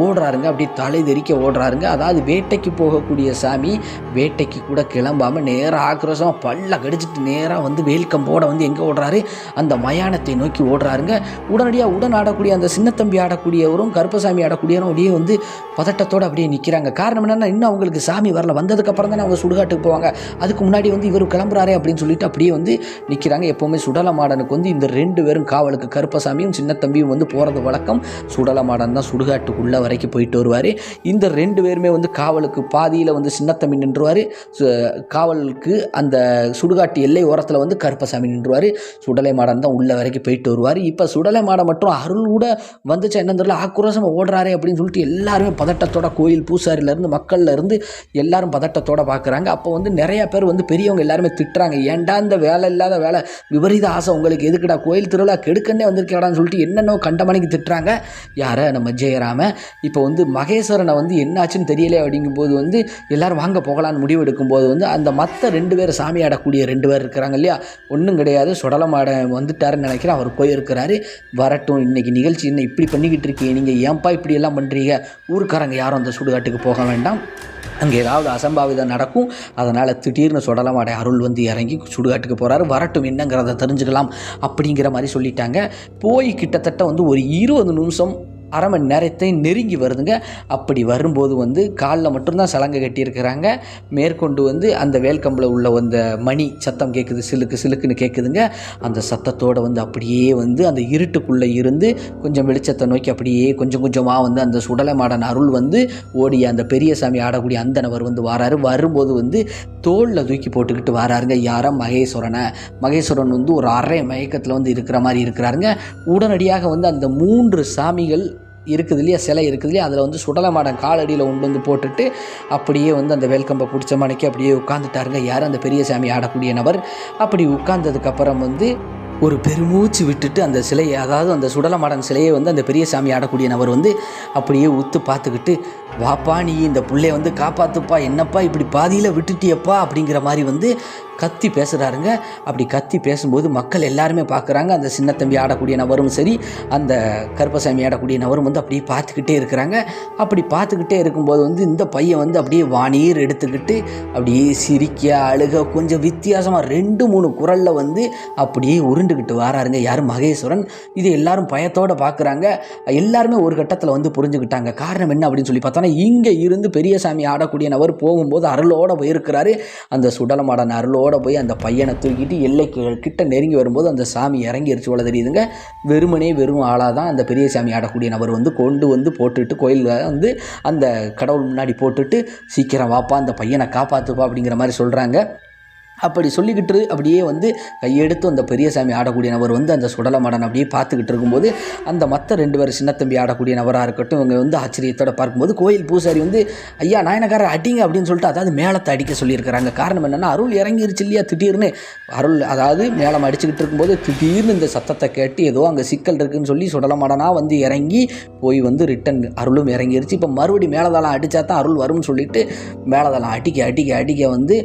ஓடுறாருங்க. அப்படி தலை தெறிக்க ஓடுறாருங்க. அதாவது வேட்டைக்கு போகக்கூடிய சாமி வேட்டைக்கு கூட கிளம்பாமல் நேராக ஆக்ரோஷமாக பல்ல கடிச்சிட்டு நேராக வந்து வேல்கம்போட வந்து எங்கே ஓடுறாரு, அந்த மயானத்தை நோக்கி ஓடுறாருங்க. உடனடியாக உடன் ஆடக்கூடிய அந்த சின்னத்தம்பி ஆடக்கூடியவரும் கருப்பசாமி ஆடக்கூடியவரும் அப்படியே வந்து பதட்டத்தோடு அப்படியே நிற்கிறாங்க. காரணம் என்னென்னா, இன்னும் அவங்களுக்கு சாமி வரல, வந்ததுக்கப்புறம் தானே அவங்க சுடுகாட்டுக்கு போவாங்க. அதுக்கு முன்னாடி வந்து இவர் கிளம்புறாரே அப்படின்னு சொல்லிட்டு அப்படியே வந்து நிற்கிறாங்க. எப்போவுமே சுடலமாடனுக்கு வந்து இந்த 2 பேரும் காவலுக்கு கருப்பசாமியும் சின்னத்தம்பியும் வந்து போகிறது வழக்கம். சுடலமாடன் தான் சுடுகாட்டுக்குள்ளே வரைக்கும் போயிட்டு வருவார். இந்த 2 பேருமே வந்து காவலுக்கு பாதியில் வந்து சின்னத்தம்பி நின்றுவார், காவலுக்கு அந்த சுடுகாட்டு எல்லை ஓரத்தில் வந்து கருப்பசாமி நின்றுவார். சுடலை மாடன் தான் உள்ள வரைக்கும் போயிட்டு வருவார். இப்போ சுடலை மாடன் மற்றும் அருள் கூட வந்துச்சு என்னன்னு தெரியல, ஆக்ரோஷமாக ஓடுறாரே அப்படின்னு சொல்லிட்டு எல்லாருமே பதட்டத்தோட, கோயில் பூசாரிலேருந்து மக்கள்ல இருந்து எல்லாரும் பதட்டத்தோட பார்க்குறாங்க. அப்போ வந்து நிறைய பேர் வந்து பெரியவங்க எல்லாருமே திட்டுறாங்க, ஏன்டா இந்த வேலை இல்லாத வேலை, விபரீத ஆசை உங்களுக்கு எதுக்குடா, கோயில் திருவிழா கெடுக்கன்னே வந்திருக்கேடான்னு சொல்லிட்டு என்னென்னோ கண்டமணிக்கு திட்டுறாங்க. யாரை, நம்ம ஜெயராம. இப்போ வந்து மகேஸ்வரனை வந்து என்னாச்சுன்னு தெரியல அப்படிங்கும்போது வந்து எல்லாரும் வாங்க போகலான்னு முடிவு எடுக்கும்போது வந்து அந்த மற்ற 2 பேர் சாமி ஆடக்கூடிய 2 பேர் இருக்கிறாங்க இல்லையா, ஒன்றும் கிடையாது, சுடலமாட வந்துட்டாருன்னு நினைக்கிறேன். அவர் போயிருக்கிறாரு, வரட்டும், இன்னைக்கு நிகழ்ச்சி என்ன இப்படி பண்ணிக்கிட்டு இருக்கீங்க, நீங்கள் ஏன்பா இப்படி எல்லாம் பண்ணுறீங்க, ஊருக்காரங்க யாரும் அந்த சுடுகாட்டுக்கு போக வேண்டாம், அங்கே ஏதாவது அசம்பாவிதம் நடக்கும், அதனால் திடீர்னு சுடலமாடை அருள் வந்து இறங்கி சுடுகாட்டுக்கு போகிறாரு, வரட்டும் என்னங்கிறத தெரிஞ்சுக்கலாம் அப்படிங்கிற மாதிரி சொல்லிட்டாங்க. போய் கிட்டத்தட்ட வந்து ஒரு 20 நிமிஷம் அரை மணி நேரத்தை நெருங்கி வருதுங்க. அப்படி வரும்போது வந்து காலில் மட்டும்தான் சலங்கை கட்டியிருக்கிறாங்க. மேற்கொண்டு வந்து அந்த வேல்கம்பில் உள்ள அந்த மணி சத்தம் கேட்குது, சிலுக்கு சிலுக்குன்னு கேட்குதுங்க. அந்த சத்தத்தோடு வந்து அப்படியே வந்து அந்த இருட்டுக்குள்ளே இருந்து கொஞ்சம் வெளிச்சத்தை நோக்கி அப்படியே கொஞ்சம் கொஞ்சமாக வந்து அந்த சுடலை மாடன் அருள் வந்து ஓடிய அந்த பெரிய சாமி ஆடக்கூடிய அந்த நபர் வந்து வாராரு. வரும்போது வந்து தோளில் தூக்கி போட்டுக்கிட்டு வராருங்க. யாரா, மகேஸ்வரன் வந்து ஒரு அரை மயக்கத்தில் வந்து இருக்கிற மாதிரி இருக்கிறாருங்க. உடனடியாக வந்து அந்த 3 சாமிகள் இருக்குது இல்லையா, சிலை இருக்குது இல்லையா, அதில் வந்து சுடலை மாடன் காலடியில் கொண்டு வந்து போட்டுட்டு அப்படியே வந்து அந்த வேல்கம்பை பிடிச்ச மணிக்கு அப்படியே உட்காந்துட்டாருங்க. யார், அந்த பெரிய சாமி ஆடக்கூடிய நபர். அப்படி உட்கார்ந்ததுக்கப்புறம் வந்து ஒரு பெருமூச்சு விட்டுட்டு அந்த சிலையை, அதாவது அந்த சுடலமாடன் சிலையை வந்து அந்த பெரிய சாமி ஆடக்கூடிய நபர் வந்து அப்படியே உத்து பார்த்துக்கிட்டு, வாப்பா நீ இந்த பிள்ளைய வந்து காப்பாற்றுப்பா, என்னப்பா இப்படி பாதியில் விட்டுட்டியப்பா அப்படிங்கிற மாதிரி வந்து கத்தி பேசுகிறாருங்க. அப்படி கத்தி பேசும்போது மக்கள் எல்லாருமே பார்க்குறாங்க. அந்த சின்னத்தம்பி ஆடக்கூடிய நபரும் சரி, அந்த கருப்பசாமி ஆடக்கூடிய நபரும் வந்து அப்படியே பார்த்துக்கிட்டே இருக்கிறாங்க. அப்படி பார்த்துக்கிட்டே இருக்கும்போது வந்து இந்த பையன் வந்து அப்படியே வானீர் எடுத்துக்கிட்டு அப்படியே சிரிக்க, அழுக, கொஞ்சம் வித்தியாசமாக 2-3 குரலில் வந்து அப்படியே உருண்டுக்கிட்டு வராருங்க. யார், மகேஸ்வரன். இது எல்லாரும் பயத்தோடு பார்க்குறாங்க. எல்லாருமே ஒரு கட்டத்தில் வந்து புரிஞ்சுக்கிட்டாங்க. காரணம் என்ன அப்படின்னு சொல்லி பார்த்தோன்னா, இங்கே இருந்து பெரியசாமி ஆடக்கூடிய நபர் போகும்போது அருளோட போயிருக்கிறாரு. அந்த சுடலமாடன் அருளோட போய் அந்த பையனை தூக்கிட்டு எல்லைக்கு கிட்ட நெருங்கி வரும்போது அந்த சாமி இறங்கிருச்சு போல தெரியுதுங்க. வெறும் ஆளாக தான் அந்த பெரிய சாமி ஆடக்கூடிய நபர் வந்து கொண்டு வந்து போட்டுட்டு கோயிலில் வந்து அந்த கடவுள் முன்னாடி போட்டுட்டு, சீக்கிரம் வாப்பா அந்த பையனை காப்பாற்றுப்பா அப்படிங்கிற மாதிரி சொல்கிறாங்க. அப்படி சொல்லிக்கிட்டு அப்படியே வந்து கையெடுத்து அந்த பெரியசாமி ஆடக்கூடிய நபர் வந்து அந்த சுடலமாடன் அப்படியே பார்த்துக்கிட்டு இருக்கும்போது அந்த மற்ற 2 பேர் சின்னத்தம்பி ஆடக்கூடிய நபராக இருக்கட்டும் இவங்க வந்து ஆச்சரியத்தோட பார்க்கும்போது கோயில் பூசாரி வந்து ஐயா நாயனக்காரர் அடிங்க அப்படின்னு சொல்லிட்டு அதாவது மேளத்தை அடிக்க சொல்லியிருக்கிறாங்க. காரணம் என்னென்னா அருள் இறங்கிருச்சு இல்லையா திடீர்னு அருள் அதாவது மேளம் அடிச்சுக்கிட்டு இருக்கும்போது திடீர்னு இந்த சத்தத்தை கேட்டு ஏதோ அங்கே சிக்கல் இருக்குதுன்னு சொல்லி சுடலமாடனாக வந்து இறங்கி போய் வந்து ரிட்டன் அருளும் இறங்கிருச்சு. இப்போ மறுபடி மேளதாளம் அடித்தா தான் அருள் வரும்னு சொல்லிட்டு மேளதாளம் அடிக்க வந்து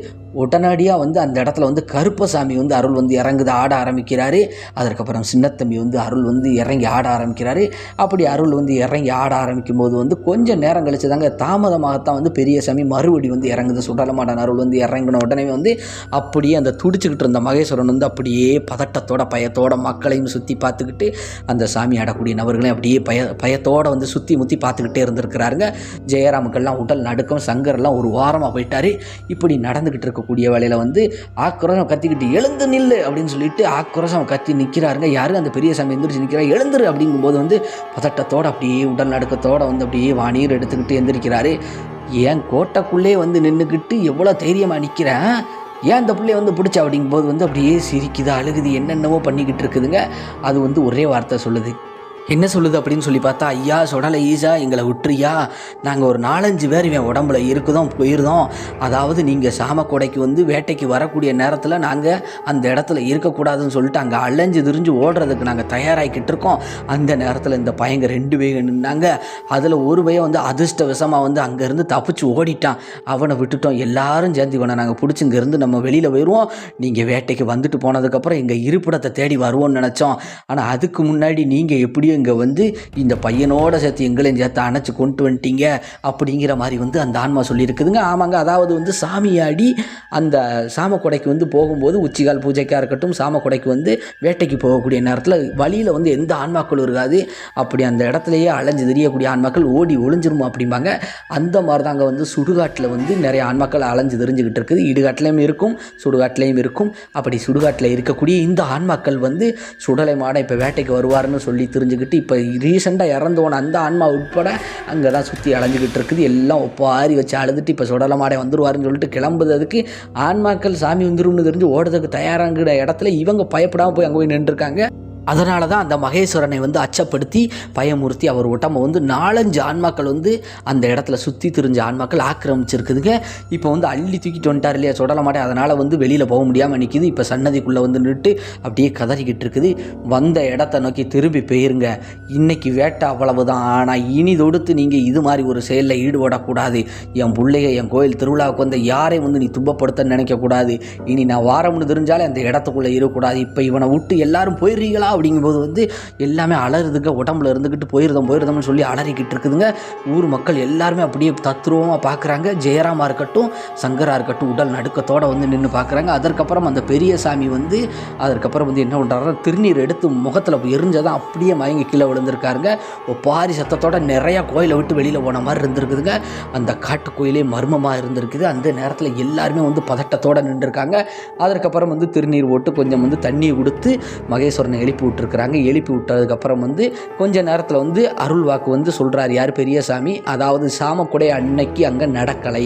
உடனடியாக வந்து அந்த இடத்துல வந்து கருப்பசாமி வந்து அருள் வந்து இறங்குது ஆட ஆரம்பிக்கிறாரு. அதற்கப்புறம் சின்னத்தம்பி வந்து அருள் வந்து இறங்கி ஆட ஆரம்பிக்கிறாரு. அப்படி அருள் வந்து இறங்கி ஆட ஆரம்பிக்கும் போது வந்து கொஞ்சம் நேரம் கழிச்சு தாங்க தாமதமாகத்தான் வந்து பெரியசாமி மறுபடி வந்து இறங்குது. சுடலமாடன் அருள் வந்து இறங்கின உடனே வந்து அப்படியே அந்த துடிச்சுக்கிட்டு இருந்த மகேஸ்வரன் வந்து அப்படியே பதட்டத்தோட பயத்தோட மக்களையும் சுற்றி பார்த்துக்கிட்டு அந்த சாமி ஆடக்கூடிய நபர்களையும் அப்படியே பயத்தோடு வந்து சுற்றி முற்றி பார்த்துக்கிட்டே இருந்திருக்கிறாருங்க. ஜெயராமுக்கெல்லாம் உடல் நடுக்கம், சங்கரெல்லாம் ஒரு வாரமாக போயிட்டார். இப்படி நடந்துக்கிட்டு இருக்க கூடிய வேலையில் வந்து ஆக்ரோஷம் கத்திக்கிட்டு எழுந்து நில்லு அப்படின்னு சொல்லிட்டு ஆக்ரோஷம் கத்தி நிற்கிறாருங்க. யாரு அந்த பெரியசாமி எந்திரிச்சு நிற்கிறார். எழுந்துரு அப்படிங்கும்போது வந்து பதட்டத்தோடு அப்படியே உடல் நடுக்கத்தோடு வந்து அப்படியே வானீர் எடுத்துக்கிட்டு எந்திரிக்கிறாரு. ஏன் கோட்டைக்குள்ளே வந்து நின்றுக்கிட்டு எவ்வளோ தைரியமாக நிற்கிறேன், ஏன் இந்த பிள்ளைய வந்து பிடிச்ச அப்படிங்கும்போது வந்து அப்படியே சிரிக்குது அழுகுது என்னென்னவோ பண்ணிக்கிட்டு இருக்குதுங்க. அது வந்து ஒரே வார்த்தை சொல்லுது. என்ன சொல்லுது அப்படின்னு சொல்லி பார்த்தா ஐயா சொடலை ஈசா எங்களை விட்டுறியா, நாங்கள் ஒரு 4-5 பேர் இவன் உடம்புல இருக்குதோம் போயிருந்தோம். அதாவது நீங்கள் சாமக்கொடைக்கு வந்து வேட்டைக்கு வரக்கூடிய நேரத்தில் நாங்கள் அந்த இடத்துல இருக்கக்கூடாதுன்னு சொல்லிட்டு அங்கே அலைஞ்சு திரிஞ்சு ஓடுறதுக்கு நாங்கள் தயாராகிக்கிட்டு இருக்கோம். அந்த நேரத்தில் இந்த பையங்க 2 பேர் நின்னாங்க. அதில் ஒரு பையன் வந்து அதிர்ஷ்டவசமாக வந்து அங்கேருந்து தப்பிச்சு ஓடிட்டான். அவனை விட்டுட்டோம். எல்லாரும் சேர்ந்து இவனை நாங்கள் பிடிச்சி இங்கேருந்து நம்ம வெளியில் போயிடுவோம். நீங்கள் வேட்டைக்கு வந்துட்டு போனதுக்கப்புறம் எங்கள் இருப்பிடத்தை தேடி வருவோம்னு நினச்சோம். ஆனால் அதுக்கு முன்னாடி நீங்கள் எப்படியோ இங்கே வந்து இந்த பையனோட சேர்த்து எங்களையும் சேர்த்து அணைச்சி கொண்டு வந்துட்டீங்க அப்படிங்கிற மாதிரி வந்து அந்த ஆன்மா சொல்லியிருக்குதுங்க. ஆமாங்க, அதாவது வந்து சாமியாடி அந்த சாமக்கொடைக்கு வந்து போகும்போது உச்சிகால் பூஜைக்காக இருக்கட்டும் சாமக்கொடைக்கு வந்து வேட்டைக்கு போகக்கூடிய நேரத்தில் வழியில் வந்து எந்த ஆன்மாக்களும் இருக்காது. அப்படி அந்த இடத்துலையே அலைஞ்சு தெரியக்கூடிய ஆன்மாக்கள் ஓடி ஒளிஞ்சிருமோ அப்படிம்பாங்க. அந்த மாதிரி தாங்க வந்து சுடுகாட்டில் வந்து நிறைய ஆன்மாக்கள் அலைஞ்சு தெரிஞ்சுக்கிட்டு இருக்குது. இடுகாட்டிலையும் இருக்கும் சுடுகாட்டிலையும் இருக்கும். அப்படி சுடுகாட்டில் இருக்கக்கூடிய இந்த ஆன்மாக்கள் வந்து சுடலை மாட இப்போ வேட்டைக்கு வருவார்னு சொல்லி தெரிஞ்சுக்கிட்டு இப்போ ரீசெண்டாக இறந்தோன அந்த ஆன்மா உட்பட அங்கே தான் சுற்றி அலைஞ்சிக்கிட்டு இருக்குது. எல்லாம் ஒப்பாரி வச்சு அழுதுட்டு இப்போ சுடலமாடை வந்துருவாருன்னு சொல்லிட்டு கிளம்புறதுக்கு ஆன்மாக்கள் சாமி வந்துரும்னு தெரிஞ்சு ஓடுறதுக்கு தயாராகிற இடத்துல இவங்க பயப்படாமல் போய் அங்கே போய் நின்றுருக்காங்க. அதனால தான் அந்த மகேஸ்வரனை வந்து அச்சப்படுத்தி பயமுறுத்தி அவர் உடம்பை வந்து 4-5 ஆன்மாக்கள் வந்து அந்த இடத்துல சுற்றி திரிஞ்ச ஆன்மாக்கள் ஆக்கிரமிச்சிருக்குதுங்க. இப்போ வந்து அள்ளி தூக்கிட்டு வந்துட்டார் இல்லையா சுடலமாடை, அதனால் வந்து வெளியில் போக முடியாமல் நிற்கிது. இப்போ சன்னதிக்குள்ளே வந்து நின்றுட்டு அப்படியே கதறிக்கிட்டு இருக்குது. வந்த இடத்த நோக்கி திரும்பி போயிருங்க, இன்னைக்கு வேட்டை அவ்வளவுதான். ஆனால் இனி தொடுத்து நீங்கள் இது மாதிரி ஒரு செயலில் ஈடுபடக்கூடாது. என் பிள்ளைய என் கோயில் திருவிழாவுக்கு வந்த யாரையும் வந்து நீ துன்பப்படுத்த நினைக்கக்கூடாது. இனி நான் வாரம்னு தெரிஞ்சாலே அந்த இடத்துக்குள்ளே இருக்கக்கூடாது. இப்போ இவனை விட்டு எல்லாரும் போயிடுறீங்களா அப்படிங்கும்போது வந்து எல்லாமே அலறுதுங்க. உடம்புல இருந்துக்கிட்டு போயிருந்தோம்னு சொல்லி அலறிக்கிட்டு இருக்குதுங்க. ஊர் மக்கள் எல்லாருமே அப்படியே தத்ரூபமாக பார்க்குறாங்க. ஜெயராமா இருக்கட்டும் சங்கரா இருக்கட்டும் உடல் நடுக்கத்தோடு வந்து நின்று பார்க்குறாங்க. அதற்கப்புறம் அந்த பெரிய சாமி வந்து அதற்கப்புறம் வந்து என்ன பண்ணுறாரு, திருநீர் எடுத்து முகத்தில் எரிஞ்சதான் அப்படியே மயங்கி கீழே விழுந்திருக்காருங்க. பாரி சத்தத்தோட நிறையா கோயிலை விட்டு வெளியில் போன மாதிரி இருந்திருக்குதுங்க. அந்த காட்டு கோயிலே மர்மமாக இருந்திருக்குது. அந்த நேரத்தில் எல்லாருமே வந்து பதட்டத்தோடு நின்றுருக்காங்க. அதற்கப்புறம் வந்து திருநீர் போட்டு கொஞ்சம் வந்து தண்ணியை கொடுத்து மகேஸ்வரனை எழுப்பி விட்டுருக்குறாங்க. எழுப்பி விட்டதுக்கப்புறம் வந்து கொஞ்ச நேரத்தில் வந்து அருள் வாக்கு வந்து சொல்கிறார். யார் பெரியசாமி, அதாவது சாமக்குடை அன்னைக்கு அங்கே நடக்கலை.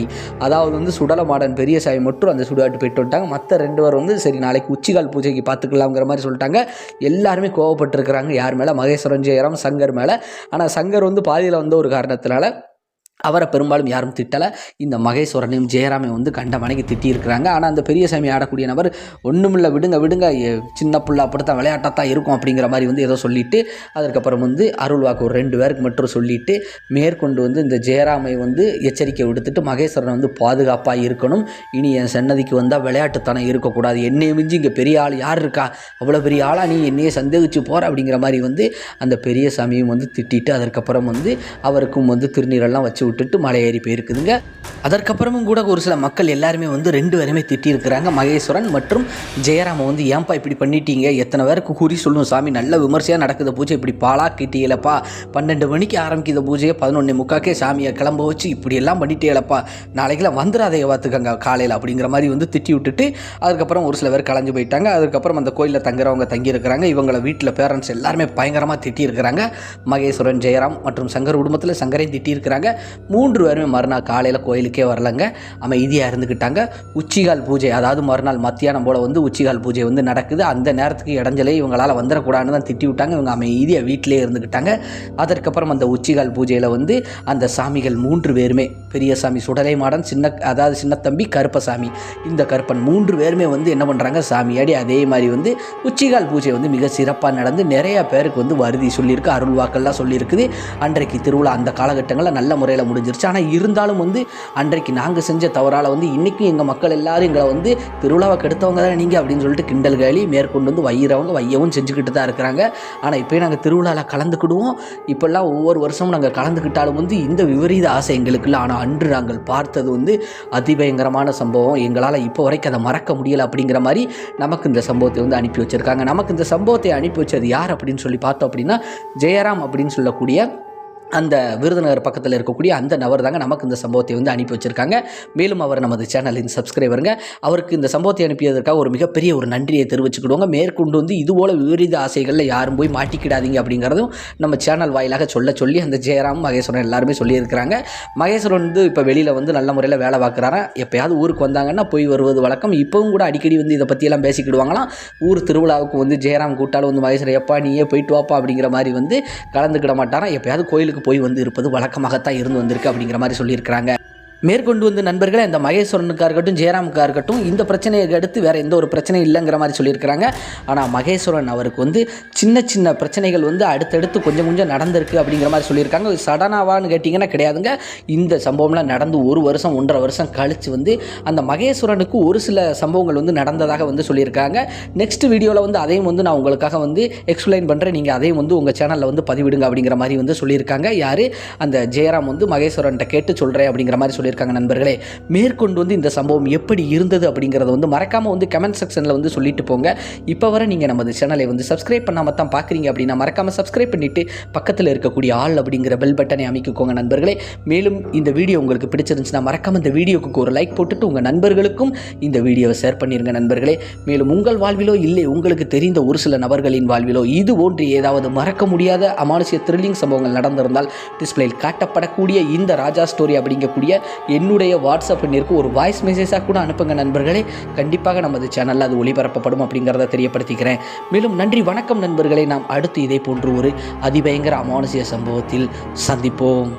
அதாவது வந்து சுடலமாடன் பெரியசாமி மட்டும் அந்த சுடுகாட்டு போயிட்டு வந்துட்டாங்க. மற்ற 2 பேர் வந்து சரி நாளைக்கு உச்சிகால் பூஜைக்கு பார்த்துக்கலாங்கிற மாதிரி சொல்லிட்டாங்க. எல்லாருமே கோவப்பட்டிருக்கிறாங்க. யார் மேலே, மகேஸ்வரன் ஜெயராம் சங்கர் மேலே. ஆனால் சங்கர் வந்து பாதியில் வந்த ஒரு காரணத்தினால அவரை பெரும்பாலும் யாரும் திட்டலை. இந்த மகேஸ்வரனையும் ஜெயராமையும் வந்து கண்ட மனைக்கு திட்டியிருக்கிறாங்க. ஆனால் அந்த பெரியசாமி ஆடக்கூடிய நபர் ஒன்றுமில்லை விடுங்க சின்ன புள்ள அப்படித்தான் விளையாட்டாத்தான் இருக்கும் அப்படிங்கிற மாதிரி வந்து ஏதோ சொல்லிவிட்டு அதற்கப்புறம் வந்து அருள் வாக்கு ஒரு 2 பேருக்கு மட்டும் சொல்லிவிட்டு மேற்கொண்டு வந்து இந்த ஜெயராமை வந்து எச்சரிக்கை விடுத்துட்டு மகேஸ்வரனை வந்து பாதுகாப்பாக இருக்கணும். இனி என் சன்னதிக்கு வந்தால் விளையாட்டுத்தனம் இருக்கக்கூடாது. என்னையை மிஞ்சி இங்கே பெரிய ஆள் யார் இருக்கா, அவ்வளோ பெரிய ஆளாக நீ என்னையே சந்தேகிச்சு போகிற அப்படிங்கிற மாதிரி வந்து அந்த பெரியசாமியும் வந்து திட்டிட்டு அதற்கப்புறம் வந்து அவருக்கும் வந்து திருநீரெல்லாம் வச்சு விட்டுட்டு மலை ஏறி போயிருக்குதுங்க. அதற்கப்புறமும் கூட ஒரு சில மக்கள் எல்லாருமே வந்து 2 பேருமே திட்டியிருக்கிறாங்க. மகேஸ்வரன் மற்றும் ஜெயராம வந்து ஏன்பா இப்படி பண்ணிட்டீங்க, எத்தனை பேருக்கு கூறி சொல்லும் சாமி, நல்ல விமர்சையாக நடக்குது பூஜை, இப்படி பாலாக்கிட்டீங்களப்பா, 12 மணிக்கு ஆரம்பிக்கிற பூஜையை 11:45 சாமியை கிளம்ப வச்சு இப்படி எல்லாம் பண்ணிட்டேலப்பா, நாளைக்கெல்லாம் வந்துடாதைய பார்த்துக்கங்க காலையில் அப்படிங்கிற மாதிரி வந்து திட்டி விட்டுட்டு அதுக்கப்புறம் ஒரு சில பேர் கலைஞ்சு போயிட்டாங்க. அதுக்கப்புறம் அந்த கோயிலில் தங்குறவங்க தங்கியிருக்கிறாங்க. இவங்களை வீட்டில் பேரண்ட்ஸ் எல்லாருமே பயங்கரமாக திட்டியிருக்கிறாங்க. மகேஸ்வரன் ஜெயராம் மற்றும் சங்கர் குடும்பத்தில் சங்கரையும் திட்டியிருக்கிறாங்க. 3 பேருமே மறுநாள் காலையில் கோயிலுக்கே வரலங்க, அமைதியாக இருந்துக்கிட்டாங்க. உச்சிகால் பூஜை, அதாவது மறுநாள் மத்தியானம் போல் வந்து உச்சிகால் பூஜை வந்து நடக்குது. அந்த நேரத்துக்கு இடைஞ்சலே இவங்களால் வந்துடக்கூடாதுன்னு தான் திட்டி விட்டாங்க. இவங்க அமைதியாக வீட்டிலே இருந்துக்கிட்டாங்க. அதற்கப்புறம் அந்த உச்சிகால் பூஜையில் வந்து அந்த சாமிகள் 3 பேருமே, பெரியசாமி சுடலைமாடன், அதாவது சின்னத்தம்பி கருப்பசாமி, இந்த கருப்பன் 3 பேருமே வந்து என்ன பண்ணுறாங்க, சாமியாடி அதே மாதிரி வந்து உச்சிகால் பூஜை வந்து மிக சிறப்பாக நடந்து நிறையா பேருக்கு வந்து வருதி சொல்லியிருக்கு, அருள் வாக்கெல்லாம் சொல்லியிருக்குது. அன்றைக்கு திருவிழா அந்த காலகட்டங்களில் நல்ல முறையில் முடிஞ்சிருச்சு. ஆனால் இருந்தாலும் வந்து அன்றைக்கு நாங்கள் செஞ்ச தவறால் வந்து இன்றைக்கும் எங்கள் மக்கள் எல்லாரும் எங்களை வந்து திருவிழாவை கெடுத்தவங்க தானே நீங்கள் அப்படின்னு சொல்லிட்டு கிண்டல் காலி மேற்கொண்டு வந்து வையவும் செஞ்சுக்கிட்டு தான் இருக்கிறாங்க. ஆனால் இப்போ நாங்கள் திருவிழாவில் கலந்துக்கிடுவோம். இப்போல்லாம் ஒவ்வொரு வருஷமும் நாங்கள் கலந்துக்கிட்டாலும் வந்து இந்த விபரீத ஆசை எங்களுக்கு இல்லை. ஆனால் அன்று நாங்கள் பார்த்தது வந்து அதிபயங்கரமான சம்பவம், எங்களால் இப்போ வரைக்கும் அதை மறக்க முடியலை அப்படிங்கிற மாதிரி நமக்கு இந்த சம்பவத்தை வந்து அனுப்பி வச்சுருக்காங்க. நமக்கு இந்த சம்பவத்தை அனுப்பி வச்சது யார் அப்படின்னு சொல்லி பார்த்தோம் அப்படின்னா, ஜெயராம் அப்படின்னு சொல்லக்கூடிய அந்த விருதுநகர் பக்கத்தில் இருக்கக்கூடிய அந்த நபர் தாங்க நமக்கு இந்த சம்பவத்தை வந்து அனுப்பி வச்சுருக்காங்க. மேலும் அவர் நமது சேனலின் சப்ஸ்கிரைபருங்க. அவருக்கு இந்த சம்பவத்தை அனுப்பியதற்காக ஒரு மிகப்பெரிய ஒரு நன்றியை தெரிவிச்சுக்கிடுவாங்க. மேற்கொண்டு வந்து இதுபோல் விபரீத ஆசைகளில் யாரும் போய் மாட்டிக்கிடாதீங்க அப்படிங்கிறதும் நம்ம சேனல் வாயிலாக சொல்லி அந்த ஜெயராம் மகேஸ்வரன் எல்லாருமே சொல்லியிருக்கிறாங்க. மகேஸ்வரன் வந்து இப்போ வெளியில் வந்து நல்ல முறையில் வேலை பார்க்குறாரா, எப்போயாவது ஊருக்கு வந்தாங்கன்னா போய் வருவது வழக்கம். இப்போவும் கூட அடிக்கடி வந்து இதை பற்றியெல்லாம் பேசிக்கிடுவாங்களாம். ஊர் திருவிழாவுக்கு வந்து ஜெயராம் கூட்டாலும் வந்து மகேஸ்வரன் எப்பா நீயே போயிட்டு வாப்பா அப்படிங்கிற மாதிரி வந்து கலந்துக்கிட மாட்டாராம். எப்போயாவது கோயிலுக்கு போய் வந்து இருப்பது வழக்கமாகத்தான் இருந்து வந்திருக்கு அப்படிங்கிற மாதிரி சொல்லியிருக்கிறாங்க. மேற்கொண்டு வந்து நண்பர்களே, இந்த மகேஸ்வரனுக்காக இருக்கட்டும் ஜெயராமுக்காக இருக்கட்டும் இந்த பிரச்சனையை அடுத்து வேறு எந்த ஒரு பிரச்சனையும் இல்லைங்கிற மாதிரி சொல்லியிருக்கிறாங்க. ஆனால் மகேஸ்வரன் அவருக்கு வந்து சின்ன சின்ன பிரச்சனைகள் வந்து அடுத்தடுத்து கொஞ்சம் நடந்திருக்கு அப்படிங்கிற மாதிரி சொல்லியிருக்காங்க. சடனாவான்னு கேட்டிங்கன்னா கிடையாதுங்க. இந்த சம்பவம்லாம் நடந்து 1 வருஷம் 1.5 வருஷம் கழித்து வந்து அந்த மகேஸ்வரனுக்கு ஒரு சில சம்பவங்கள் வந்து நடந்ததாக வந்து சொல்லியிருக்காங்க. நெக்ஸ்ட் வீடியோவில் வந்து அதையும் வந்து நான் உங்களுக்காக வந்து எக்ஸ்பிளைன் பண்ணுறேன், நீங்கள் அதையும் வந்து உங்கள் சேனலில் வந்து பதிவிடுங்க அப்படிங்கிற மாதிரி வந்து சொல்லியிருக்காங்க. யார், அந்த ஜெயராம் வந்து மகேஸ்வரன்கிட்ட கேட்டு சொல்கிறேன் அப்படிங்கிற மாதிரி சொல்லியிருக்காங்க. நண்பர்களே, மேற்கொண்டு வந்து இந்த சம்பவம் எப்படி இருந்தது அப்படிங்கறத வந்து மறக்காம வந்து கமெண்ட் செக்ஷன்ல வந்து சொல்லிட்டு போங்க. இப்போ வரை நீங்க நமது சேனலை வந்து சப்ஸ்கிரைப் பண்ணாம தான் பார்க்குறீங்க அப்படின்னா மறக்காம சப்ஸ்கிரைப் பண்ணிட்டு பக்கத்தில் இருக்கக்கூடிய ஆல் அப்படிங்கிற பெல் பட்டனை அமைக்கிக்கோங்க நண்பர்களே. மேலும் இந்த வீடியோ உங்களுக்கு பிடிச்சிருந்துச்சுன்னா மறக்காம இந்த வீடியோக்கு ஒரு லைக் போட்டுட்டு உங்க நண்பர்களுக்கும் இந்த வீடியோவை ஷேர் பண்ணிருங்க நண்பர்களே. மேலும் உங்கள் வாழ்விலோ இல்லை உங்களுக்கு தெரிந்த ஒரு சில நபர்களின் வாழ்விலோ இது போன்று ஏதாவது மறக்க முடியாத அமானுஷ்ய த்ரில்லிங் சம்பவங்கள் நடந்திருந்தால் டிஸ்பிளேயில் காட்டப்படக்கூடிய இந்த ராஜா ஸ்டோரி அப்படிங்கக்கூடிய என்னுடைய வாட்ஸ்அப் எண்ணிற்கு ஒரு வாய்ஸ் மெசேஜாக கூட அனுப்புங்க நண்பர்களே. கண்டிப்பாக நமது சேனலில் அது ஒளிபரப்பப்படும் அப்படிங்கிறத தெரியப்படுத்திக்கிறேன். மேலும் நன்றி, வணக்கம் நண்பர்களே. நாம் அடுத்து இதே போன்று ஒரு அதிபயங்கர அமானுஷ்ய சம்பவத்தில் சந்திப்போம்.